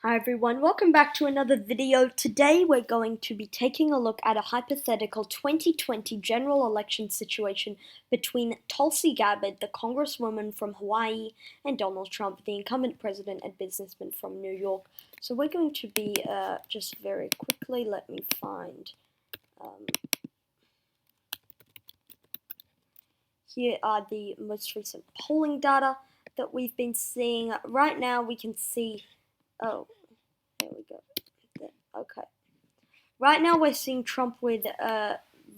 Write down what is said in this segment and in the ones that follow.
Hi everyone, welcome back to another video. Today we're going to be taking a look at a hypothetical 2020 general election situation between Tulsi Gabbard, the congresswoman from Hawaii, and Donald Trump, the incumbent president and businessman from New York. So we're going to be, just very quickly, let me find, here are the most recent polling data that we've been seeing. Right now we can see, oh, there we go. Okay. Right now we're seeing Trump with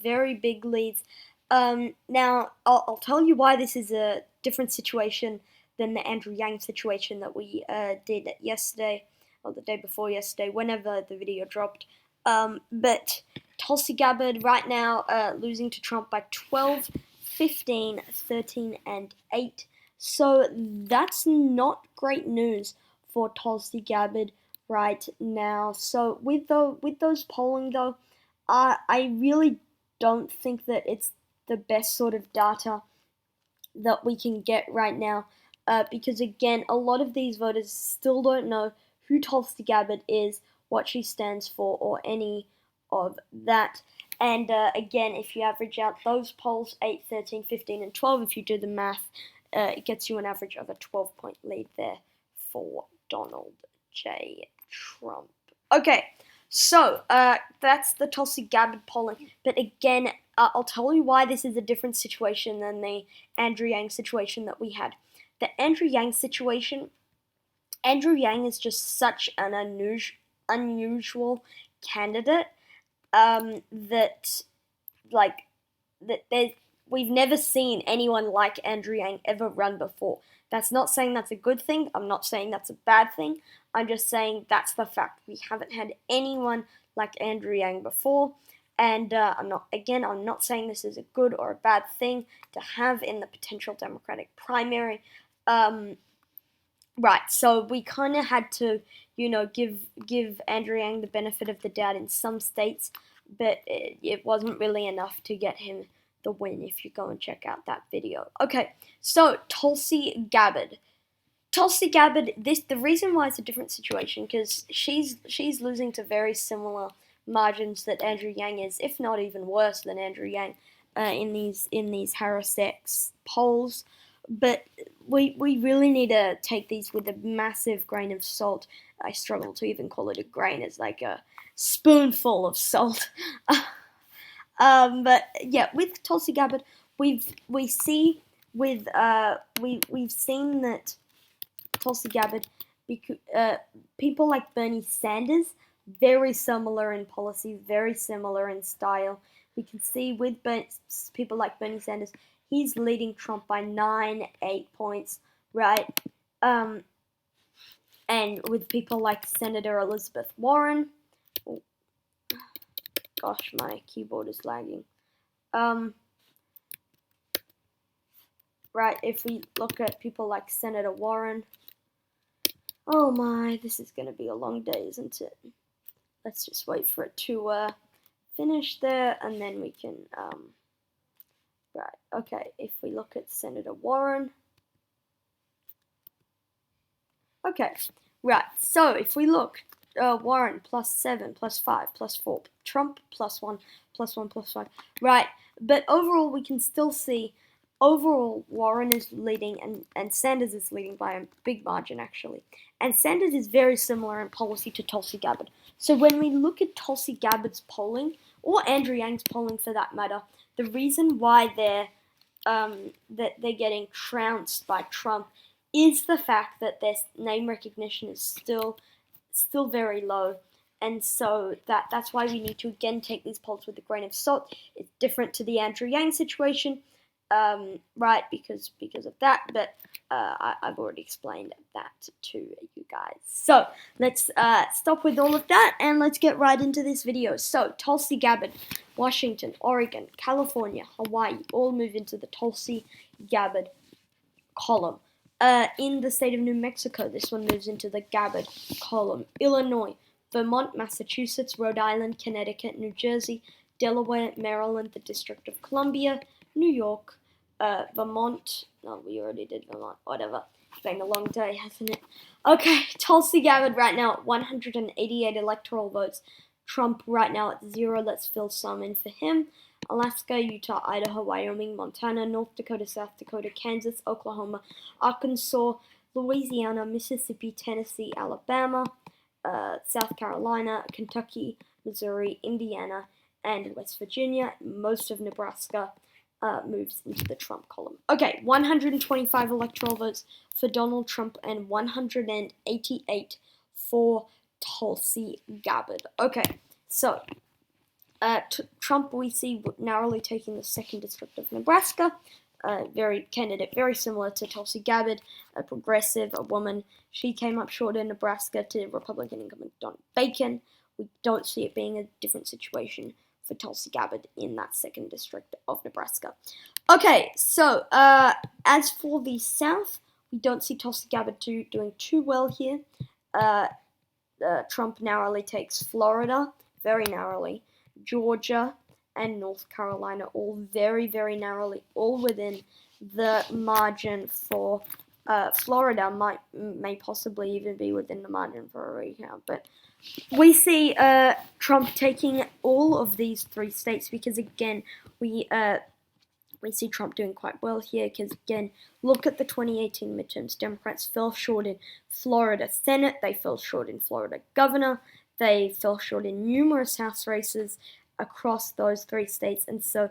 very big leads. Now, I'll tell you why this is a different situation than the Andrew Yang situation that we did yesterday, or the day before yesterday, whenever the video dropped. But Tulsi Gabbard right now losing to Trump by 12, 15, 13, and 8. So that's not great news for Tulsi Gabbard right now. So with those polling though, I really don't think that it's the best sort of data that we can get right now, because again, a lot of these voters still don't know who Tulsi Gabbard is, what she stands for, or any of that. And again, if you average out those polls, 8, 13, 15, and 12, if you do the math, it gets you an average of a 12-point lead there for Donald J. Trump. Okay, so that's the Tulsi Gabbard polling. But again, I'll tell you why this is a different situation than the Andrew Yang situation that we had. The Andrew Yang situation, Andrew Yang is just such an unusual candidate that we've never seen anyone like Andrew Yang ever run before. That's not saying that's a good thing. I'm not saying that's a bad thing. I'm just saying that's the fact. We haven't had anyone like Andrew Yang before. And I'm not saying this is a good or a bad thing to have in the potential Democratic primary. Right, so we kind of had to, give Andrew Yang the benefit of the doubt in some states, but it wasn't really enough to get him the win if you go and check out that video. Okay, so Tulsi Gabbard. The reason why it's a different situation, because she's losing to very similar margins that Andrew Yang is, if not even worse than Andrew Yang, in these Harris X polls. But we really need to take these with a massive grain of salt. I struggle to even call it a grain. It's like a spoonful of salt. But yeah, with Tulsi Gabbard, we've seen that Tulsi Gabbard, people like Bernie Sanders, very similar in policy, very similar in style. We can see with people like Bernie Sanders, he's leading Trump by 9, 8 points, right? And with people like Senator Elizabeth Warren, oh, gosh, my keyboard is lagging. Right, if we look at people like Senator Warren, oh my, this is going to be a long day, isn't it? Let's just wait for it to finish there, and then we can, right, okay, if we look at Senator Warren, okay, right, so if we look, Warren +7, +5, +4, Trump +1, +1, +5, right, but overall we can still see, overall Warren is leading and Sanders is leading by a big margin actually, and Sanders is very similar in policy to Tulsi Gabbard. So when we look at Tulsi Gabbard's polling, or Andrew Yang's polling for that matter, the reason why they're getting trounced by Trump is the fact that their name recognition is still very low, and so that's why we need to again take these polls with a grain of salt. It's different to the Andrew Yang situation, right? Because of that, but I've already explained that to you guys. So let's stop with all of that and let's get right into this video. So Tulsi Gabbard, Washington, Oregon, California, Hawaii, all move into the Tulsi Gabbard column. In the state of New Mexico, this one moves into the Gabbard column. Illinois, Vermont, Massachusetts, Rhode Island, Connecticut, New Jersey, Delaware, Maryland, the District of Columbia, New York, Vermont, no, we already did Vermont, whatever, It's been a long day, hasn't it? Okay, Tulsi Gabbard right now at 188 electoral votes. Trump right now at 0. Let's fill some in for him. Alaska, Utah, Idaho, Wyoming, Montana, North Dakota, South Dakota, Kansas, Oklahoma, Arkansas, Louisiana, Mississippi, Tennessee, Alabama, South Carolina, Kentucky, Missouri, Indiana, and West Virginia. Most of Nebraska moves into the Trump column. Okay, 125 electoral votes for Donald Trump and 188 for Tulsi Gabbard. Okay, so Trump we see narrowly taking the 2nd district of Nebraska. Very similar to Tulsi Gabbard, a progressive, a woman. She came up short in Nebraska to Republican incumbent Don Bacon. We don't see it being a different situation for Tulsi Gabbard in that 2nd district of Nebraska. Okay, so as for the South, we don't see Tulsi Gabbard doing too well here. Trump narrowly takes Florida, very narrowly, Georgia, and North Carolina, all very, very narrowly, all within the margin for Florida may possibly even be within the margin for a recount. But we see Trump taking all of these 3 states because, again, we see Trump doing quite well here because, again, look at the 2018 midterms. Democrats fell short in Florida Senate. They fell short in Florida Governor. They fell short in numerous House races across those 3 states. And so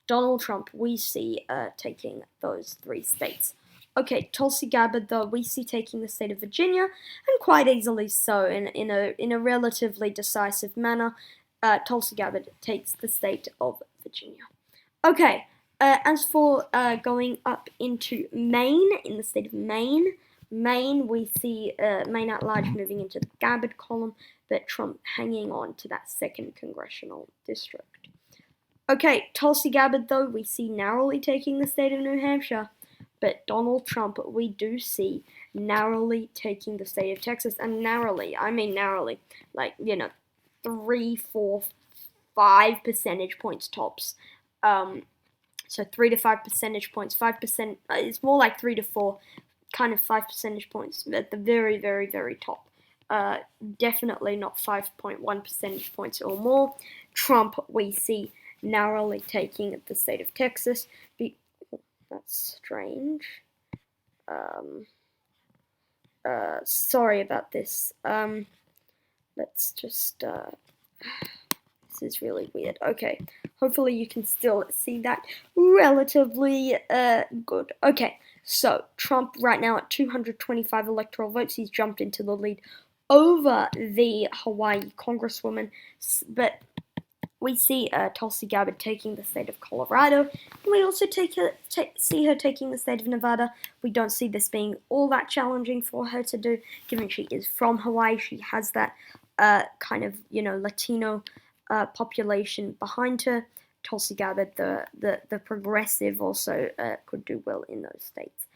Donald Trump, we see taking those 3 states. Okay, Tulsi Gabbard, though, we see taking the state of Virginia, and quite easily so, in a relatively decisive manner. Tulsi Gabbard takes the state of Virginia. Okay, as for going up into Maine, in the state of Maine, we see Maine at large moving into the Gabbard column, but Trump hanging on to that 2nd congressional district. Okay, Tulsi Gabbard, though, we see narrowly taking the state of New Hampshire, but Donald Trump, we do see narrowly taking the state of Texas, and narrowly, I mean narrowly, like, 3, 4, 5 percentage points tops. So 3 to 5 percentage points, 5%, it's more like 3 to 4, kind of 5 percentage points at the very, very, very top. Definitely not 5.1 percentage points or more. Trump, we see narrowly taking the state of Texas. That's strange. Sorry about this. Let's just, this is really weird. Okay, hopefully you can still see that relatively good. Okay, so Trump right now at 225 electoral votes. He's jumped into the lead over the Hawaii Congresswoman, but we see Tulsi Gabbard taking the state of Colorado, and we also see her taking the state of Nevada. We don't see this being all that challenging for her to do, given she is from Hawaii. She has that kind of, Latino population behind her. Tulsi Gabbard, the progressive, also could do well in those states.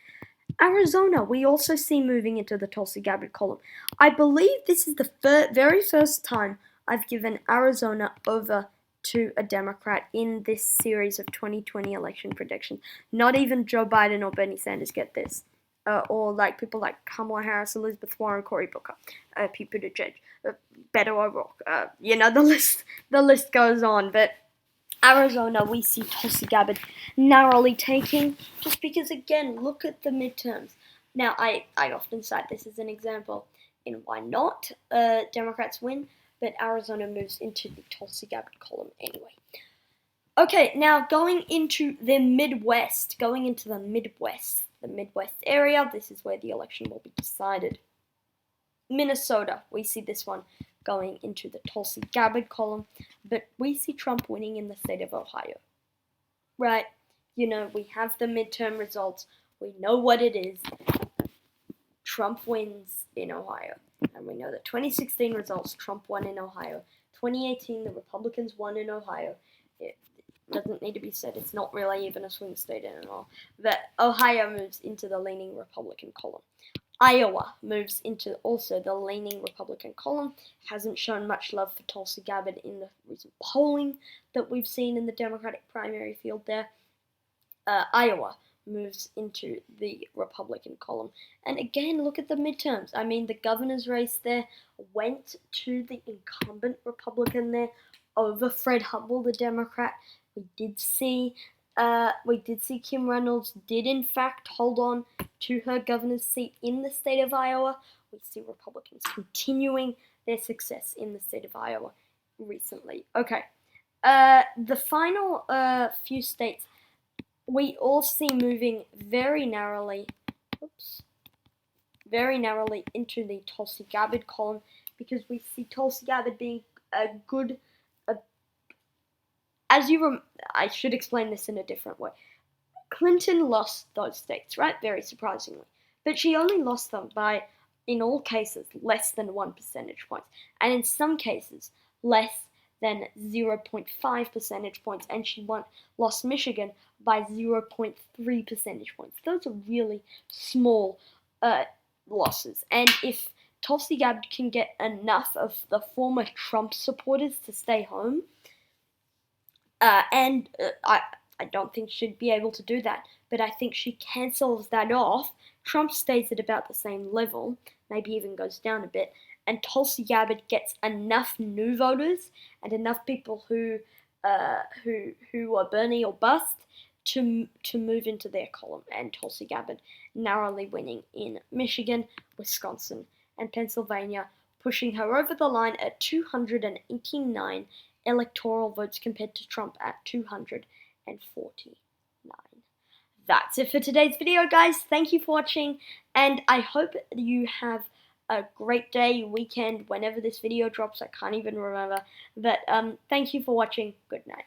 Arizona, we also see moving into the Tulsi Gabbard column. I believe this is the very first time I've given Arizona over to a Democrat in this series of 2020 election predictions. Not even Joe Biden or Bernie Sanders get this. Or like people like Kamala Harris, Elizabeth Warren, Cory Booker, Pete Buttigieg, Beto O'Rourke. The list goes on. But Arizona, we see Tulsi Gabbard narrowly taking, just because, again, look at the midterms. Now, I often cite this as an example in why not Democrats win, but Arizona moves into the Tulsi Gabbard column anyway. Okay, now going into the Midwest area, this is where the election will be decided. Minnesota, we see this one going into the Tulsi Gabbard column, but we see Trump winning in the state of Ohio. Right? We have the midterm results. We know what it is. Trump wins in Ohio. And we know the 2016 results, Trump won in Ohio. 2018, the Republicans won in Ohio. It doesn't need to be said. It's not really even a swing state anymore. But Ohio moves into the leaning Republican column. Iowa moves into also the leaning Republican column. Hasn't shown much love for Tulsi Gabbard in the recent polling that we've seen in the Democratic primary field there. Iowa moves into the Republican column. And again, look at the midterms. I mean, the governor's race there went to the incumbent Republican there over Fred Humble, the Democrat. We did see Kim Reynolds did in fact hold on to her governor's seat in the state of Iowa. We see Republicans continuing their success in the state of Iowa recently. Okay, the final few states we all see moving very narrowly into the Tulsi Gabbard column, because we see Tulsi Gabbard being a good, I should explain this in a different way. Clinton lost those states, right? Very surprisingly. But she only lost them by, in all cases, less than 1 percentage point. And in some cases, less than 0.5 percentage points. And she lost Michigan by 0.3 percentage points. Those are really small losses. And if Tulsi Gabbard can get enough of the former Trump supporters to stay home, I don't think she'd be able to do that, but I think she cancels that off. Trump stays at about the same level, maybe even goes down a bit, and Tulsi Gabbard gets enough new voters and enough people who are Bernie or bust to move into their column, and Tulsi Gabbard narrowly winning in Michigan, Wisconsin, and Pennsylvania, pushing her over the line at 289 electoral votes compared to Trump at 249. That's it for today's video, guys. Thank you for watching, and I hope you have a great day, weekend, whenever this video drops. I can't even remember. But thank you for watching. Good night.